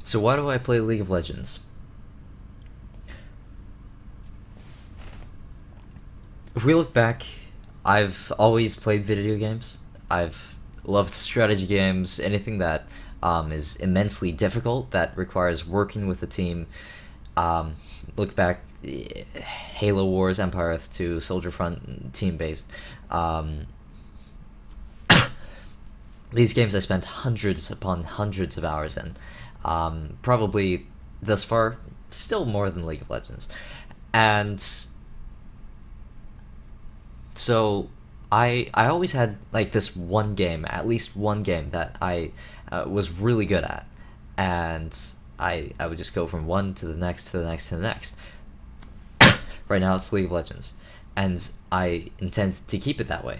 So why do I play League of Legends? If we look back, I've always played video games. I've loved strategy games, anything that is immensely difficult, that requires working with a team. Um, Look back, Halo Wars, Empire Earth 2, Soldier Front, team based. Um, these games I spent hundreds upon hundreds of hours in. Probably thus far, still more than League of Legends. And so I always had like this one game, at least one game that I was really good at, and I would just go from one to the next to the next to the next. Right now it's League of Legends, and I intend to keep it that way.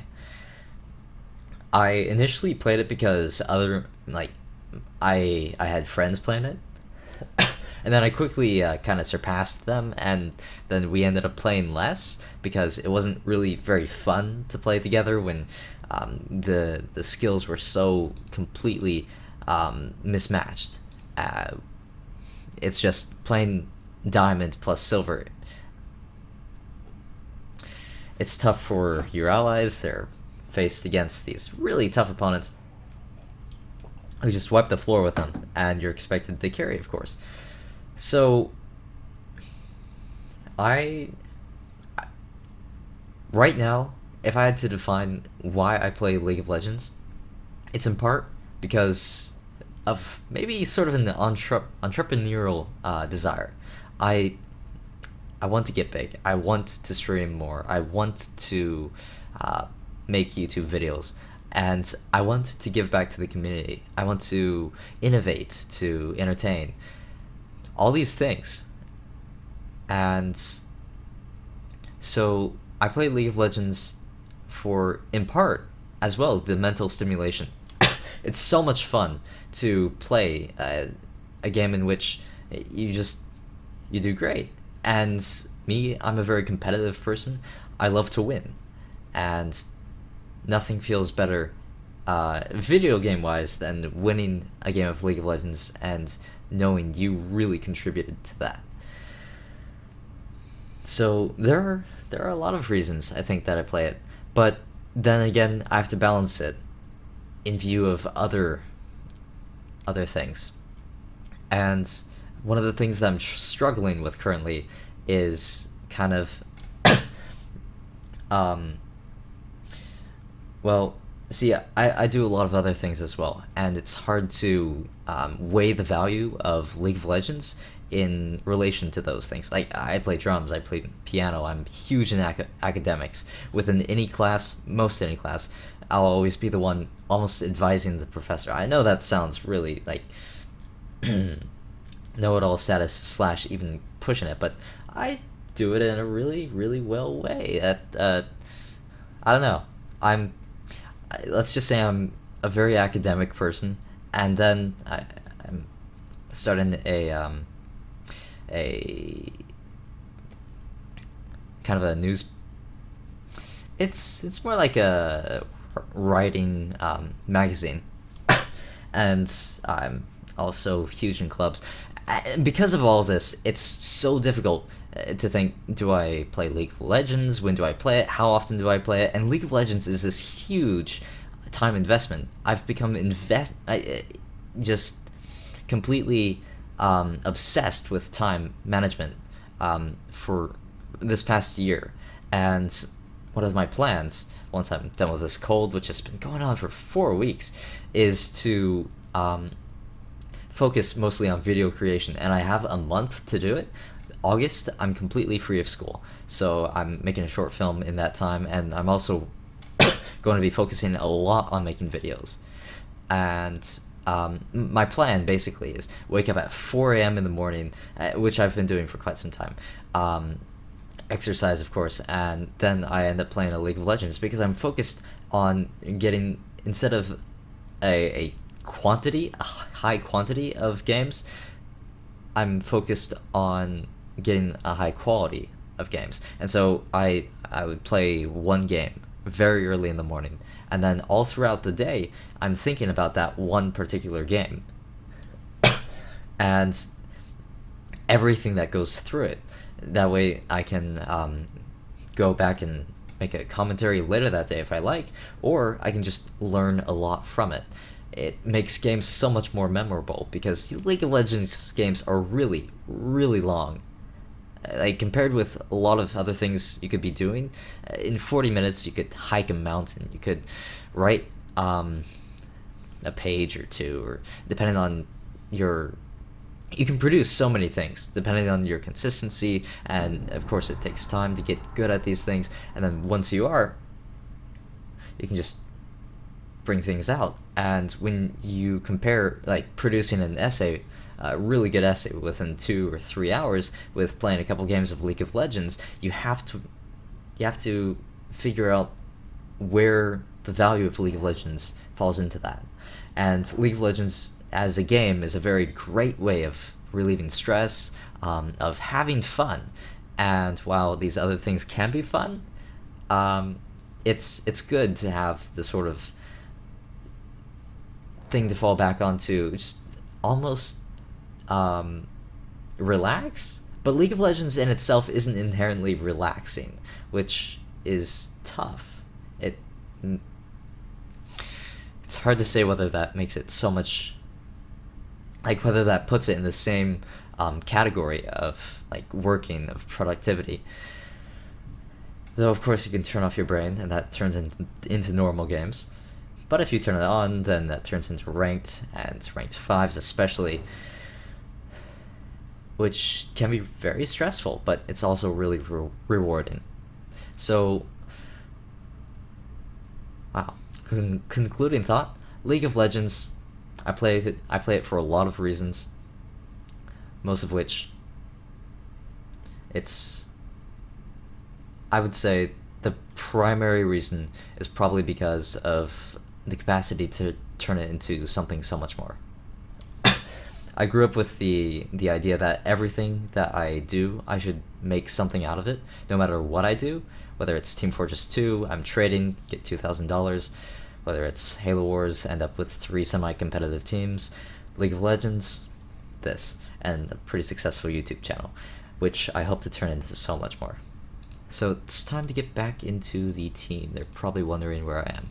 I initially played it because I had friends playing it, and then I quickly kind of surpassed them, and then we ended up playing less because it wasn't really very fun to play together when the skills were so completely mismatched. Uh, it's just plain diamond plus silver. It's tough for your allies. They're faced against these really tough opponents who just wipe the floor with them, and you're expected to carry, of course. So, I right now, if I had to define why I play League of Legends, it's in part because of maybe sort of an entrepreneurial desire. I I want to get big. I want to stream more. I want to uh, make YouTube videos, and I want to give back to the community. I want to innovate, to entertain, all these things. And so I play League of Legends for, in part, as well, the mental stimulation. It's so much fun to play a game in which you do great. And me, I'm a very competitive person. I love to win, and nothing feels better, video game wise, than winning a game of League of Legends and knowing you really contributed to that. So there are a lot of reasons I think that I play it, but then again, I have to balance it in view of other things. And one of the things that I'm struggling with currently is kind of um well, see, I do a lot of other things as well, and it's hard to weigh the value of League of Legends in relation to those things. Like, I play drums, I play piano, I'm huge in academics. Within any class, most any class, I'll always be the one almost advising the professor. I know that sounds really like know-it-all status slash even pushing it, but I do it in a really, really well way. I don't know. Let's just say I'm a very academic person, and then I'm starting a kind of a news. It's more like a writing magazine, and I'm also huge in clubs. And because of all this, it's so difficult to think, do I play League of Legends? When do I play it? How often do I play it? And League of Legends is this huge time investment. I've become just completely obsessed with time management for this past year. And one of my plans, once I'm done with this cold, which has been going on for 4 weeks, is to focus mostly on video creation. And I have a month to do it. August, I'm completely free of school, so I'm making a short film in that time, and I'm also going to be focusing a lot on making videos. And my plan basically is wake up at 4 a.m. in the morning, which I've been doing for quite some time. Exercise, of course, and then I end up playing a League of Legends because I'm focused on getting, instead of a high quantity of games, I'm focused on getting a high quality of games. And so I would play one game very early in the morning, and then all throughout the day I'm thinking about that one particular game. and everything that goes through it. That way I can go back and make a commentary later that day if I like, or I can just learn a lot from it. It makes games so much more memorable because League of Legends games are really, really long. Like, compared with a lot of other things you could be doing, in 40 minutes you could hike a mountain, you could write a page or two, or depending on your, you can produce so many things depending on your consistency, and of course it takes time to get good at these things, and then once you are, you can just bring things out. And when you compare like producing an essay, a really good essay within 2 or 3 hours, with playing a couple games of League of Legends, you have to figure out where the value of League of Legends falls into that. And League of Legends as a game is a very great way of relieving stress, of having fun. And while these other things can be fun, it's good to have the sort of thing to fall back onto, just almost relax. But League of Legends in itself isn't inherently relaxing, which is tough. It's hard to say whether that makes it so much, like whether that puts it in the same category of like working, of productivity. Though of course you can turn off your brain and that turns into normal games. But if you turn it on, then that turns into ranked, and ranked 5s especially, which can be very stressful, but it's also really rewarding. So, wow. Concluding thought: League of Legends, I play it for a lot of reasons, most of which, I would say the primary reason is probably because of the capacity to turn it into something so much more. I grew up with the idea that everything that I do, I should make something out of it, no matter what I do. Whether it's Team Fortress 2, I'm trading, get $2,000. Whether it's Halo Wars, end up with 3 semi-competitive teams. League of Legends, this, and a pretty successful YouTube channel, which I hope to turn into so much more. So it's time to get back into the team. They're probably wondering where I am.